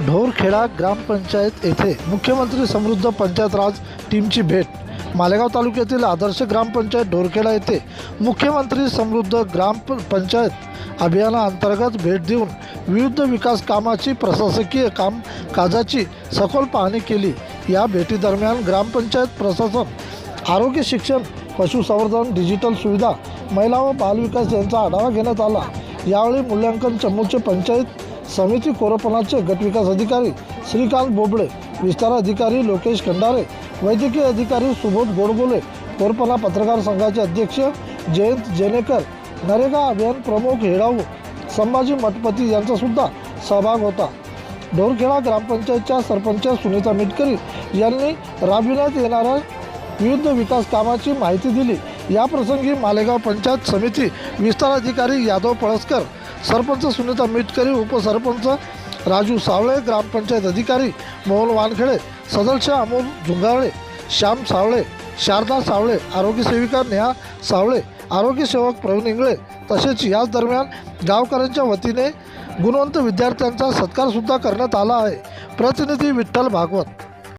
ढोरखेडा ग्रामपंचायत येथे मुख्यमंत्री समृद्ध पंचायत राज टीमची भेट। मालेगाव तालुक्यातील आदर्श ग्रामपंचायत ढोरखेडा येथे मुख्यमंत्री समृद्ध ग्रामपंचायत अभियानाअंतर्गत भेट देऊन विविध विकास कामाची प्रशासकीय कामकाजाची सखोल पाहणी केली। या भेटीदरम्यान ग्रामपंचायत प्रशासन, आरोग्य, शिक्षण, पशुसंवर्धन, डिजिटल सुविधा, महिला व बालविकास यांचा आढावा घेण्यात आला। यावेळी मूल्यांकन चमूचे पंचायत समिती कोरपणाचे गटविकास अधिकारी श्रीकांत बोबडे, विस्तार अधिकारी लोकेश खंडारे, वैद्यकीय अधिकारी सुबोध गोडबोले, कोरपणा पत्रकार संघाचे अध्यक्ष जयंत जेनेकर, नरेगा अभियान प्रमुख हेडाऊ संभाजी मठपती यांचा सुद्धा सहभाग होता। ढोरखेडा ग्रामपंचायतच्या सरपंच सुनीता मिटकरी यांनी राबविण्यात येणाऱ्या विविध विकास कामाची माहिती दिली। या प्रसंगी मालेगाव पंचायत समिती विस्तार अधिकारी यादव पळसकर, सरपंच सुनीता मिटकरी, उपसरपंच राजू सावळे, ग्रामपंचायत अधिकारी मोहन वानखेडे, सदस्य अमोल झुंगाळे, श्याम सावळे, शारदा सावळे, आरोग्य सेविका नेहा सावळे, आरोग्य सेवक प्रवीण इंगळे तसेच याच दरम्यान गावकऱ्यांच्या वतीने गुणवंत विद्यार्थ्यांचा सत्कार सुद्धा करण्यात आला आहे। प्रतिनिधी विठ्ठल भागवत।